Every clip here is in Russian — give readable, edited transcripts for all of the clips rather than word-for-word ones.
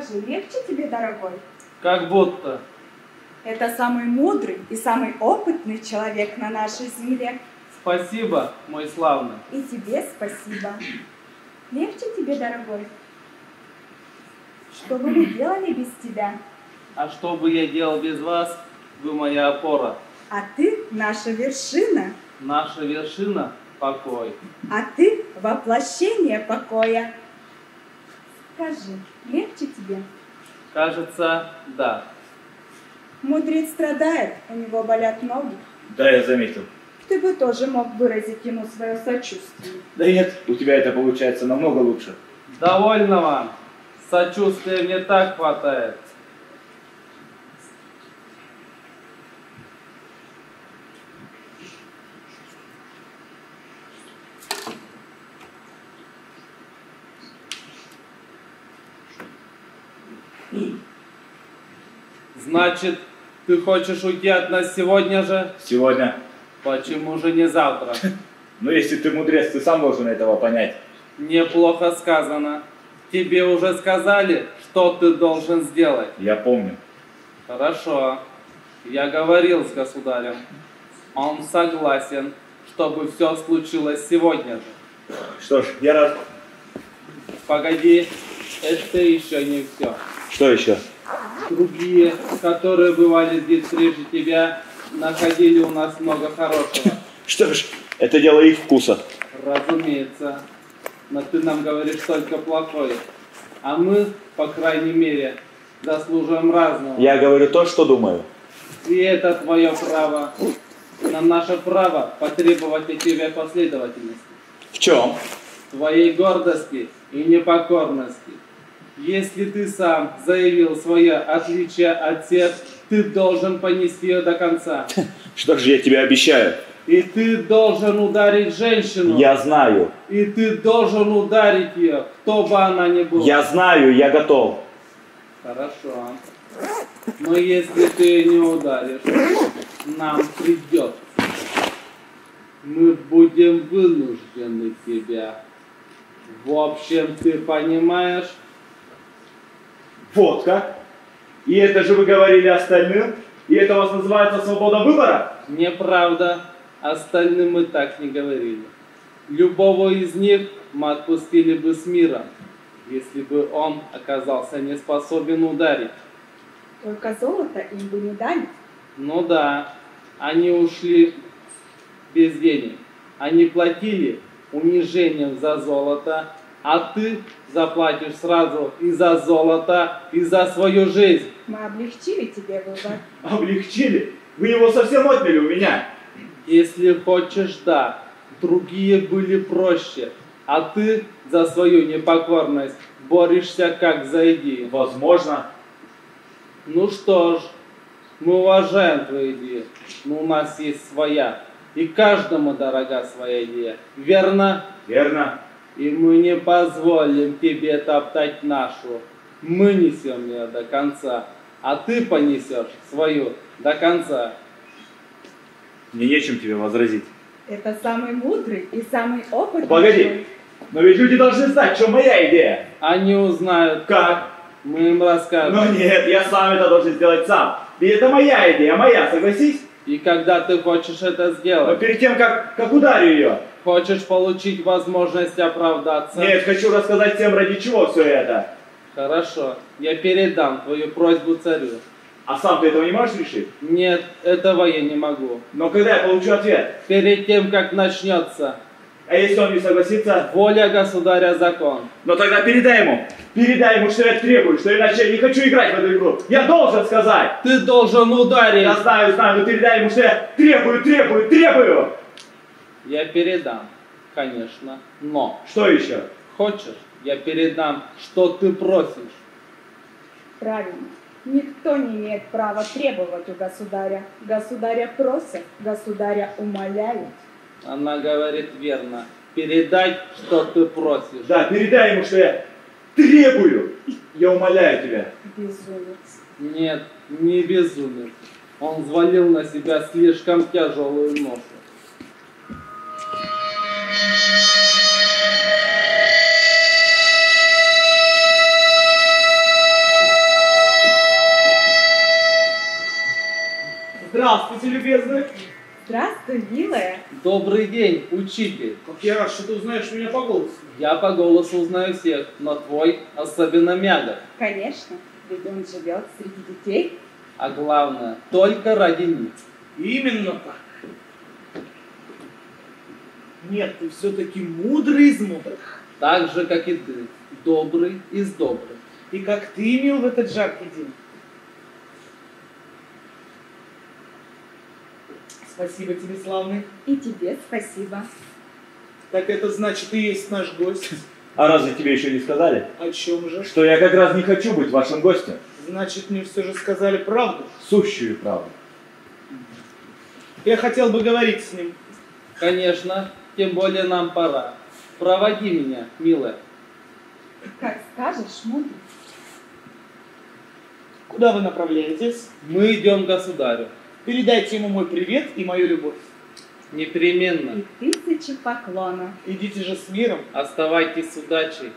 Скажи, легче тебе, дорогой? Как будто. Это самый мудрый и самый опытный человек на нашей земле. Спасибо, мой славный. И тебе спасибо. Легче тебе, дорогой? Что бы мы делали без тебя? А что бы я делал без вас? Вы моя опора. А ты наша вершина. Наша вершина — покой. А ты воплощение покоя. Скажи, легче тебе? Кажется, да. Мудрец страдает, у него болят ноги. Да, я заметил. Ты бы тоже мог выразить ему свое сочувствие. Да нет, у тебя это получается намного лучше. Довольно вам. Сочувствия мне так хватает. Значит, ты хочешь уйти от нас сегодня же? Сегодня. Почему же не завтра? Ну, если ты мудрец, ты сам должен этого понять. Неплохо сказано. Тебе уже сказали, что ты должен сделать? Я помню. Хорошо. Я говорил с государем. Он согласен, чтобы все случилось сегодня же. Что ж, я рад. Погоди, это еще не все. Что еще? Другие, которые бывали здесь прежде тебя, находили у нас много хорошего. Что ж, это дело их вкуса. Разумеется. Но ты нам говоришь только плохое. А мы, по крайней мере, заслуживаем разного. Я говорю то, что думаю. И это твое право. Но наше право потребовать от тебя последовательности. В чем? Твоей гордости и непокорности. Если ты сам заявил свое отличие от всех, ты должен понести ее до конца. Что ж, я тебе обещаю. И ты должен ударить женщину. Я знаю. И ты должен ударить ее, кто бы она ни была. Я знаю, я готов. Хорошо. Но если ты ее не ударишь, нам придется. Мы будем вынуждены тебя. В общем, ты понимаешь? Вот как? И это же вы говорили остальным? И это у вас называется свобода выбора? Неправда. Остальным мы так не говорили. Любого из них мы отпустили бы с миром, если бы он оказался не способен ударить. Только золото им бы не дали. Ну да, они ушли без денег. Они платили унижением за золото, а ты заплатишь сразу и за золото, и за свою жизнь. Мы облегчили тебе выбор. Облегчили? Вы его совсем отняли у меня. Если хочешь, да. Другие были проще, а ты за свою непокорность борешься как за идею. Возможно. Ну что ж, мы уважаем твою идею, но у нас есть своя. И каждому дорога своя идея. Верно? Верно. И мы не позволим тебе топтать нашу. Мы несем ее до конца, а ты понесешь свою до конца. Мне нечем тебе возразить. Это самый мудрый и самый опытный. Погоди, но ведь люди должны знать, что моя идея. Они узнают. Как? Мы им расскажем. Но нет, я сам это должен сделать сам. Ведь это моя идея, моя, согласись? И когда ты хочешь это Но сделать? перед тем, как ударю ее. Хочешь получить возможность оправдаться? Нет, хочу рассказать всем, ради чего все это. Хорошо, я передам твою просьбу царю. А сам ты этого не можешь решить? Нет, этого я не могу. Но когда я получу ответ? Перед тем, как начнется. А если он не согласится? Воля государя закон. Но тогда передай ему, что я требую, что иначе я не хочу играть в эту игру. Я должен сказать. Ты должен ударить. Я знаю, но передай ему, что я требую. Я передам, конечно, но. Что еще? Хочешь, я передам, что ты просишь. Правильно. Никто не имеет права требовать у государя. Государя просят, государя умоляют. Она говорит верно. Передать, что ты просишь. Да, передай ему, что я требую. Я умоляю тебя. Безумец. Нет, не безумец. Он взвалил на себя слишком тяжелую ношу. Здравствуйте, любезный. Здравствуй, милая. Добрый день, учитель. Как я рад, что ты узнаешь меня по голосу. Я по голосу узнаю всех, но твой особенно мягок. Конечно, ведь он живет среди детей. А главное, только ради них. Именно так. Нет, ты все-таки мудрый из мудрых. Так же, как и ты, добрый из добрых. И как ты имел в этот жаркий день. Спасибо тебе, славный. И тебе спасибо. Так это значит, ты есть наш гость. А разве тебе еще не сказали? О чем же? Что я как раз не хочу быть вашим гостем. Значит, мне все же сказали правду. Сущую правду. Я хотел бы говорить с ним. Конечно, тем более нам пора. Проводи меня, милая. Как скажешь, мудрый. Куда вы направляетесь? Мы идем к государю. Передайте ему мой привет и мою любовь. Непременно. И 1000 поклонов. Идите же с миром. Оставайтесь с удачей.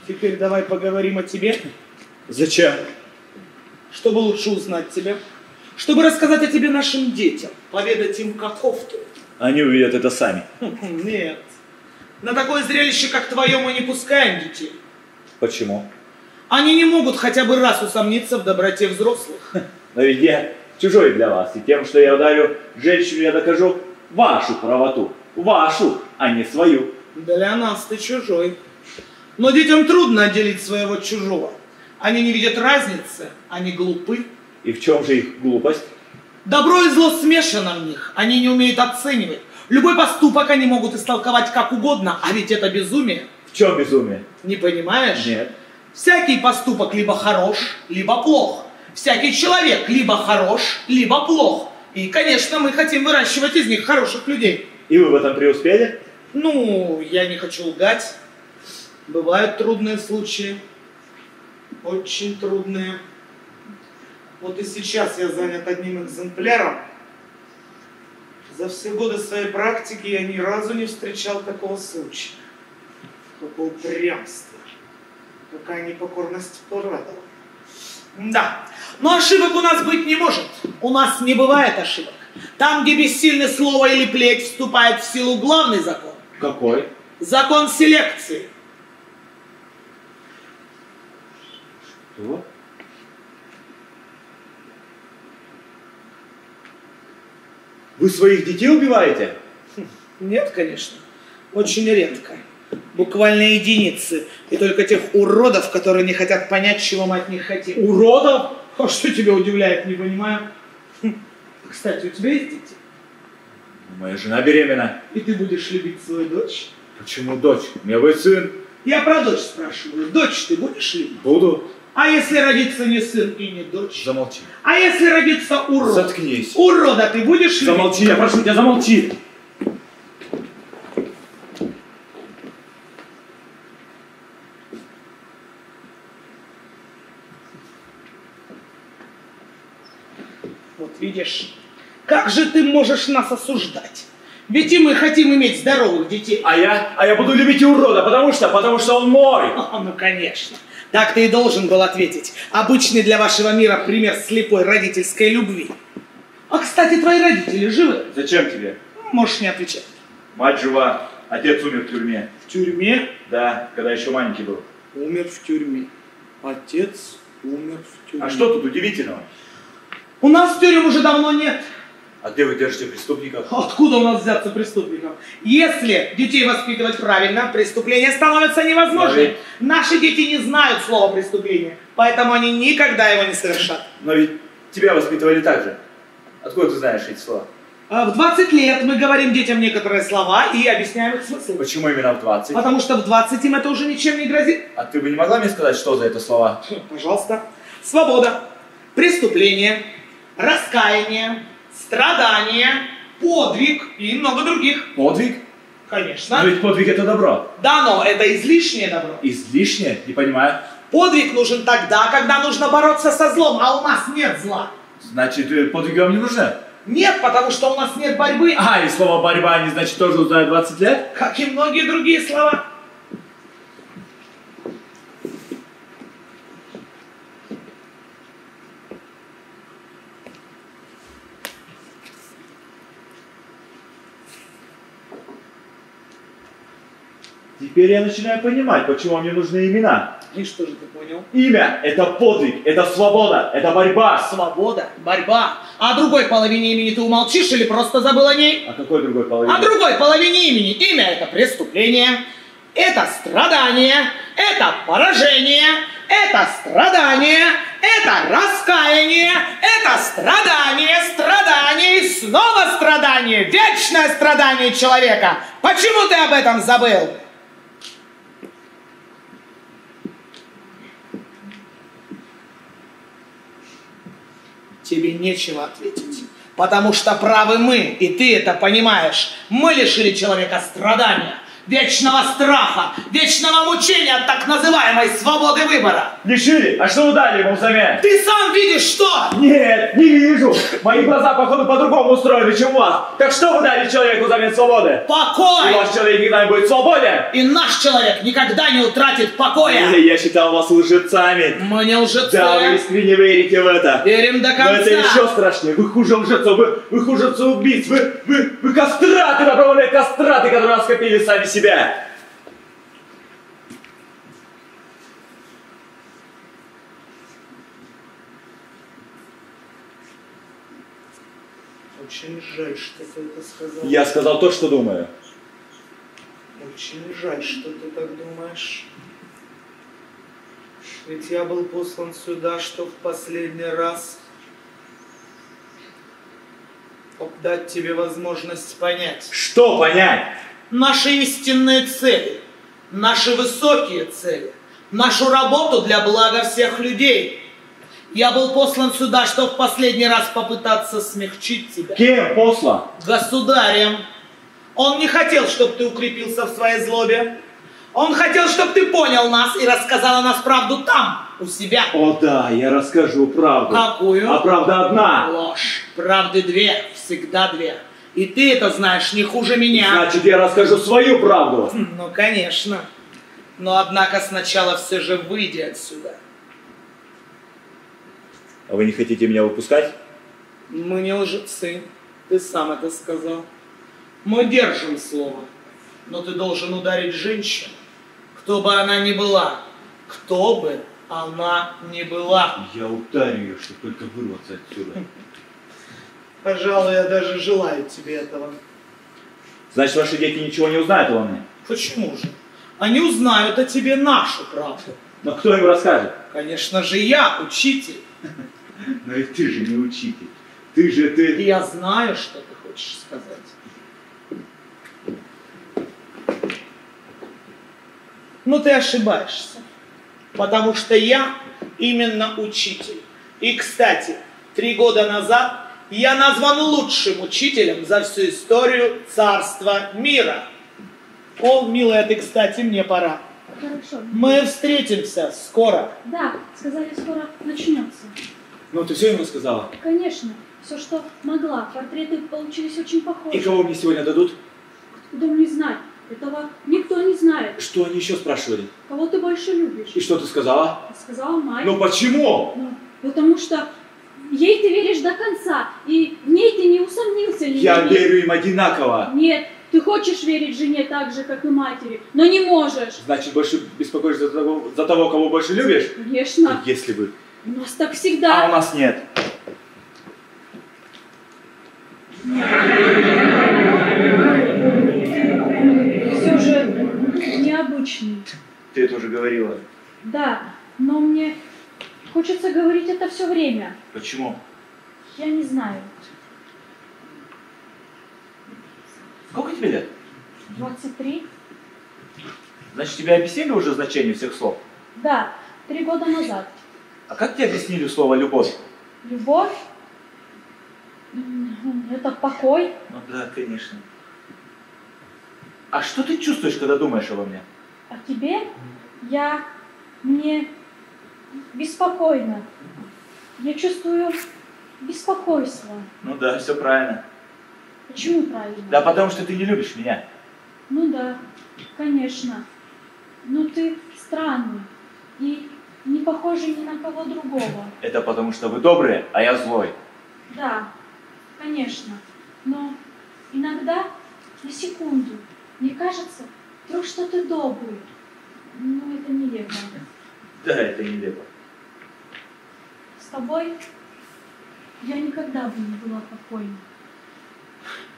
Теперь давай поговорим о тебе, Зачем? чтобы лучше узнать тебя, чтобы рассказать о тебе нашим детям, поведать им, каков ты. Они увидят это сами. Нет. На такое зрелище, как твое, мы не пускаем детей. Почему? Они не могут хотя бы раз усомниться в доброте взрослых. Но ведь я чужой для вас. И тем, что я ударю женщину, я докажу вашу правоту. Вашу, а не свою. Для нас ты чужой. Но детям трудно отделить своего от чужого. Они не видят разницы, они глупы. И в чем же их глупость? Добро и зло смешано в них, они не умеют оценивать. Любой поступок они могут истолковать как угодно, а ведь это безумие. В чем безумие? Не понимаешь? Нет. Всякий поступок либо хорош, либо плох. Всякий человек либо хорош, либо плох. И, конечно, мы хотим выращивать из них хороших людей. И вы в этом преуспели? Ну, я не хочу лгать. Бывают трудные случаи. Очень трудные. Вот и сейчас я занят одним экземпляром. За все годы своей практики я ни разу не встречал такого случая. Какое упрямство. Какая непокорность порадовала. Да, но ошибок у нас быть не может. У нас не бывает ошибок. Там, где бессильны слово или плеть, вступает в силу главный закон. Какой? Закон селекции. Что? Вы своих детей убиваете? Нет, конечно. Очень редко. Буквально единицы. И только тех уродов, которые не хотят понять, чего мы от них хотим. Уродов? А что тебя удивляет, не понимаю? Кстати, у тебя есть дети? Моя жена беременна. И ты будешь любить свою дочь? Почему дочь? У меня будет сын. Я про дочь спрашиваю. Дочь ты будешь любить? Буду. А если родится не сын и не дочь? Замолчи. А если родится урод? Заткнись. Урода ты будешь любить? Замолчи, я прошу тебя, замолчи. Вот видишь, как же ты можешь нас осуждать? Ведь и мы хотим иметь здоровых детей. А я буду любить и урода, потому что он мой. Ну, конечно. Так ты и должен был ответить. Обычный для вашего мира пример слепой родительской любви. А, кстати, твои родители живы? Зачем тебе? Можешь не отвечать. Мать жива, отец умер в тюрьме. В тюрьме? Да, когда еще маленький был. Умер в тюрьме. Отец умер в тюрьме. А что тут удивительного? У нас тюрем уже давно нет. А где вы держите преступников? Откуда у нас взяться преступников? Если детей воспитывать правильно, преступления становятся невозможны. Наши дети не знают слова преступление, поэтому они никогда его не совершат. Но ведь тебя воспитывали так же. Откуда ты знаешь эти слова? А в 20 лет мы говорим детям некоторые слова и объясняем их смысл. Почему именно в 20? Потому что в 20 им это уже ничем не грозит. А ты бы не могла мне сказать, что за это слова? Пожалуйста. Свобода, преступление, раскаяние, страдание, подвиг и много других. Подвиг? Конечно. Но ведь подвиг это добро. Да, но это излишнее добро. Излишнее? Не понимаю. Подвиг нужен тогда, когда нужно бороться со злом, а у нас нет зла. Значит, подвиги вам не нужны? Нет, потому что у нас нет борьбы, А, и слово борьба они, значит, тоже узнают 20 лет? как и многие другие слова. Теперь я начинаю понимать, почему мне нужны имена. И что же ты понял? Имя – это подвиг, это свобода, это борьба. Свобода, борьба. А о другой половине имени ты умолчишь или просто забыл о ней? А какой другой половине? О другой половине имени. Имя – это преступление, это страдание, это поражение, это страдание, это раскаяние, это страдание, страдание и снова страдание, вечное страдание человека. Почему ты об этом забыл? Тебе нечего ответить, потому что правы мы, и ты это понимаешь. Мы лишили человека страдания, вечного страха, вечного мучения от так называемой свободы выбора. Лишили? А что вы дали ему взамен? Ты сам видишь, что? Нет, не вижу. Мои глаза, походу, по-другому устроены, чем у вас. Так что вы дали человеку взамен свободы? Покой! И ваш человек никогда не будет свободен? И наш человек никогда не утратит покоя. Я считал вас лжецами. Мы не лжецы. Да, вы искренне верите в это. Верим до Но конца. это еще страшнее. Вы хуже лжецов, вы хуже убийц. Вы кастраты, добровольные кастраты, которые раскопили сами себя. Очень жаль, что ты это сказал. Я сказал то, что думаю. Очень жаль, что ты так думаешь. Ведь я был послан сюда, что в последний раз дать тебе возможность понять. Что понять? Наши истинные цели, наши высокие цели, нашу работу для блага всех людей. Я был послан сюда, чтобы в последний раз попытаться смягчить тебя. Кем послан? Государем. Он не хотел, чтобы ты укрепился в своей злобе. Он хотел, чтобы ты понял нас и рассказал о нас правду там, у себя. О да, я расскажу правду. Какую? А правда одна. Ложь. Правды две, всегда две. И ты это знаешь не хуже меня. Значит, я расскажу свою правду. Ну, конечно. Но, однако, сначала все же выйди отсюда. А вы не хотите меня выпускать? Мы не лжецы. Ты сам это сказал. Мы держим слово. Но ты должен ударить женщину, кто бы она ни была. Кто бы она ни была. Я ударю ее, чтобы только вырваться отсюда. Пожалуй, я даже желаю тебе этого. Значит, ваши дети ничего не узнают обо мне? Почему же? Они узнают о тебе нашу правду. Но кто им расскажет? Конечно же, я, учитель. Но и ты же не учитель. Ты. И я знаю, что ты хочешь сказать. Но ты ошибаешься. Потому что я именно учитель. И, кстати, 3 года назад я назван лучшим учителем за всю историю царства мира. О, милая, ты, кстати, мне пора. Хорошо. Мы встретимся скоро. Да, сказали, скоро начнется. Ну, ты все ему сказала? Конечно, все, что могла. Портреты получились очень похожи. И кого мне сегодня дадут? Откуда мне знать? Этого никто не знает. Что они еще спрашивали? Кого ты больше любишь? И что ты сказала? Сказала мать. Ну почему? Ну, потому что ей ты веришь до конца, и в ней ты не усомнился. Я верю им одинаково. Нет, ты хочешь верить жене так же, как и матери, но не можешь. Значит, больше беспокоишься за того, кого больше любишь? Конечно. Если бы. У нас так А у всегда. нас нет. Все же необычный. Ты это уже говорила. Да, но мне хочется говорить это все время. Почему? Я не знаю. Сколько тебе лет? 23? Значит, тебе объяснили уже значение всех слов? Да, 3 года назад. А как тебе объяснили слово «любовь»? Любовь? Это покой. Ну да, конечно. А что ты чувствуешь, когда думаешь обо мне? А тебе? Мне беспокойно. Я чувствую беспокойство. Ну да, все правильно. Почему правильно? Да потому что ты не любишь меня. Ну да, конечно. Но ты странный и не похожий ни на кого другого. Это потому что вы добрые, а я злой. Да, конечно. Но иногда, на секунду, мне кажется, ты Вдруг что ты добрый. Ну, это нелепо. Да, это нелепо. С тобой я никогда бы не была покойна.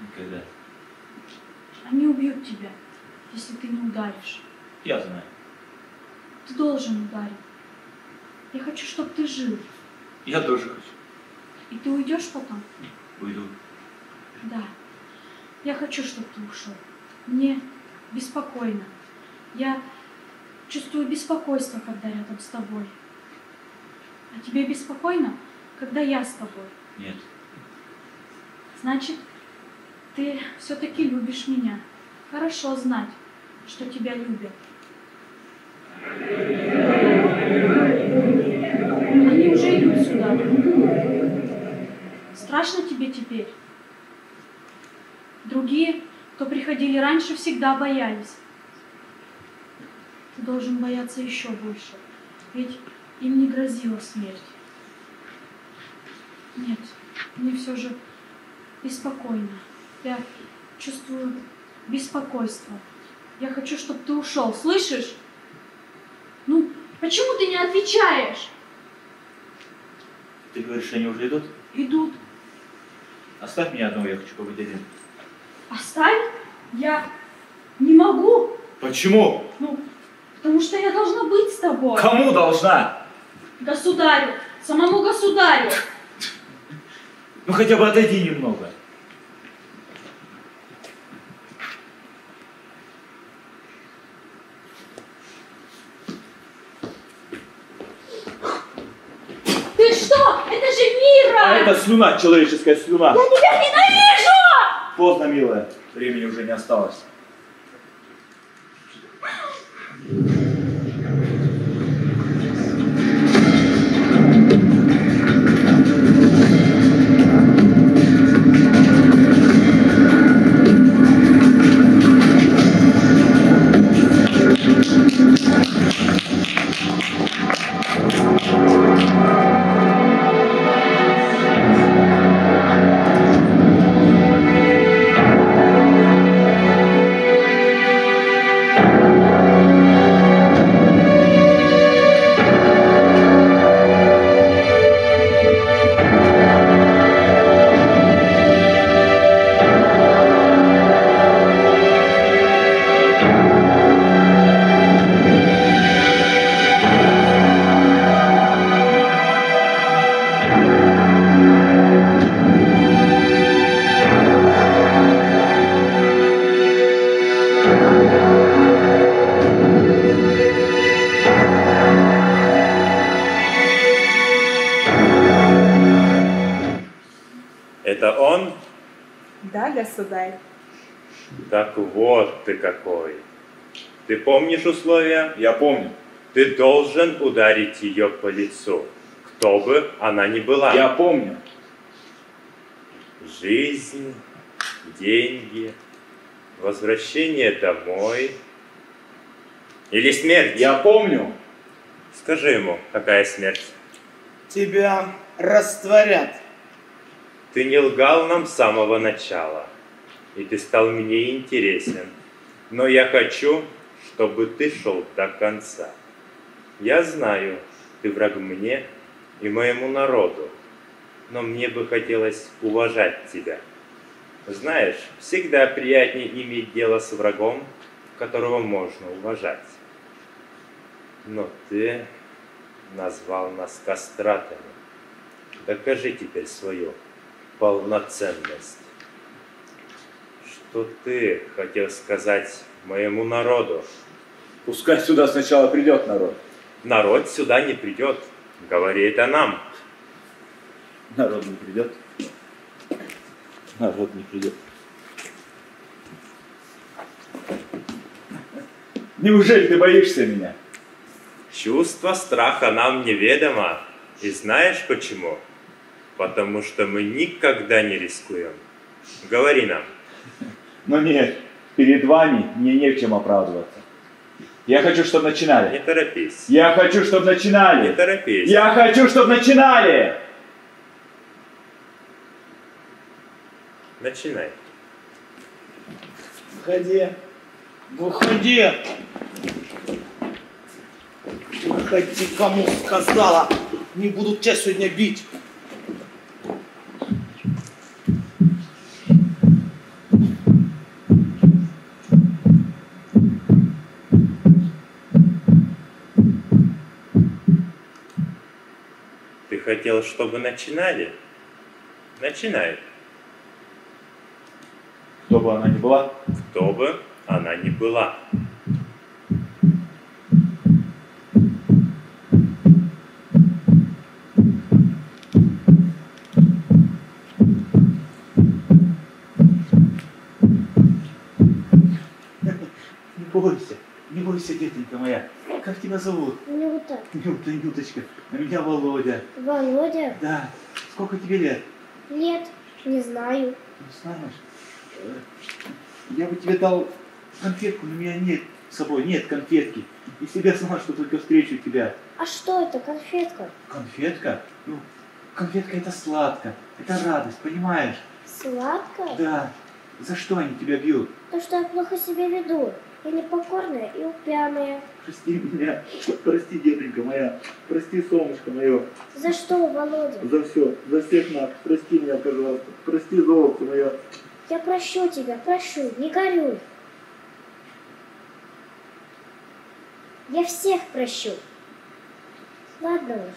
Никогда. Они убьют тебя, если ты не ударишь. Я знаю. Ты должен ударить. Я хочу, чтобы ты жил. Я тоже хочу. И ты уйдешь потом? Уйду. Да. Я хочу, чтобы ты ушел. Мне беспокойно. Я чувствую беспокойство, когда рядом с тобой. А тебе беспокойно, когда я с тобой? Нет. Значит, ты все-таки любишь меня. Хорошо знать, что тебя любят. Они уже идут сюда. Страшно тебе теперь? Другие, кто приходили раньше, всегда боялись. Ты должен бояться еще больше, ведь им не грозила смерть. Нет, мне все же беспокойно. Я чувствую беспокойство. Я хочу, чтобы ты ушел, слышишь? Ну, почему ты не отвечаешь? Ты говоришь, они уже идут? Идут. Оставь меня одного, я хочу побыть один. Оставь? Я не могу. Почему? Ну, потому что я должна быть с тобой. Кому должна? Государю, самому государю. Ну хотя бы отойди немного. Ты что? Это же Мира! А это слюна, человеческая слюна. Я тебя ненавижу! Поздно, милая. Времени уже не осталось. Это он? Да, государь. Так вот ты какой. Ты помнишь условия? Я помню. Ты должен ударить ее по лицу, кто бы она ни была. Я помню. Жизнь, деньги, возвращение домой или смерть? Я помню. Скажи ему, какая смерть? Тебя растворят. Ты не лгал нам с самого начала, и ты стал мне интересен. Но я хочу, чтобы ты шел до конца. Я знаю, ты враг мне и моему народу, но мне бы хотелось уважать тебя. Знаешь, всегда приятнее иметь дело с врагом, которого можно уважать. Но ты назвал нас кастратами. Докажи теперь свою полноценность. Что ты хотел сказать моему народу? Пускай сюда сначала придет народ. Народ сюда не придет. Говори это нам. Народ не придет. Народ не придет. Неужели ты боишься меня? Чувство страха нам неведомо. И знаешь почему? Потому что мы никогда не рискуем. Говори нам. Но нет, перед вами мне не в чем оправдываться. Я хочу, чтобы начинали. Не торопись. Я хочу, чтобы начинали. Не торопись. Я хочу, чтобы начинали. Начинай. Входи. Выходи! Выходи, кому сказала! Не буду тебя сегодня бить! Ты хотел, чтобы начинали? Начинай. Кто бы она ни была, Кто бы она ни была. не бойся, детенька моя. Как тебя зовут? Нюта. Нюта, Нюточка. А меня Володя. Володя? Да. Сколько тебе лет? Лет? Не знаю. Не знаешь? Я бы тебе дал конфетку, но у меня нет с собой, нет конфетки. И себя знал, что только встречу тебя. А что это, конфетка? Конфетка? Ну, конфетка это сладко, это радость, понимаешь? Сладко? Да. За что они тебя бьют? То, что я плохо себя веду. Я непокорная и упрямая. Прости меня, прости, детонька моя, прости, солнышко мое. За что, Володя? За все, за всех нас. Прости меня, пожалуйста. Прости, золото мое. Я прощу тебя, прошу, не горюй. Я всех прощу. Ладно уж.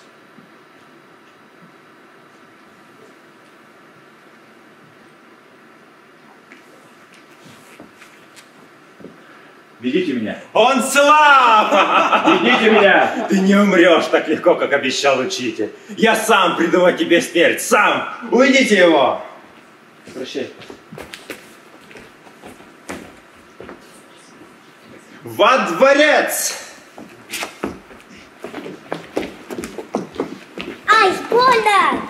Ведите меня. Он слаб! Ведите меня. Ты не умрешь так легко, как обещал учитель. Я сам придумал тебе смерть, сам! Уведите его! Прощай. Во дворец! Ай, больно!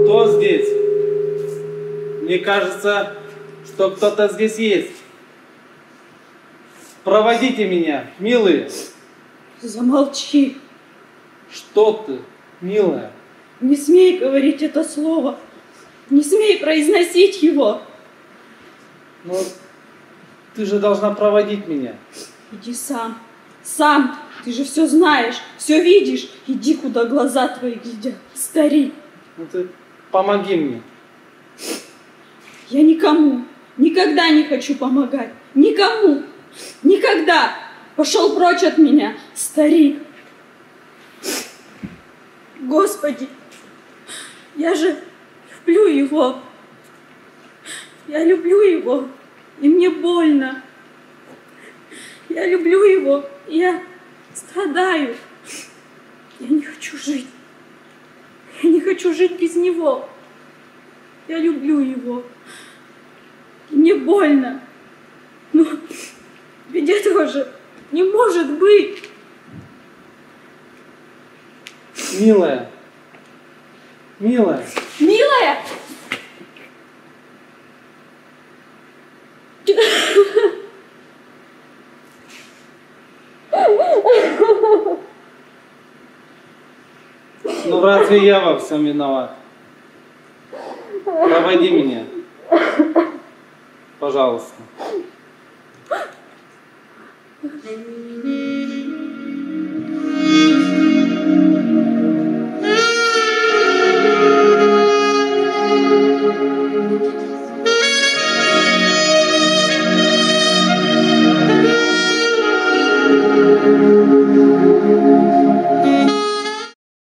Кто здесь? Мне кажется, что кто-то здесь есть. Проводите меня, милые. Замолчи. Что ты, милая? Не смей говорить это слово. Не смей произносить его. Ну, ты же должна проводить меня. Иди сам. Сам. Ты же все знаешь, все видишь. Иди, куда глаза твои глядят. Старик. Ну ты помоги мне. Я никому, никогда не хочу помогать. Никому. Никогда. Пошел прочь от меня, старик. Господи, я же люблю его. Я люблю его, и мне больно. Я люблю его, и я страдаю. Я не хочу жить. Я не хочу жить без него. Я люблю его. И мне больно. Но ведь этого же не может быть. Милая. Милая. Милая! Ну разве я во всем виноват? Проводи меня. Пожалуйста.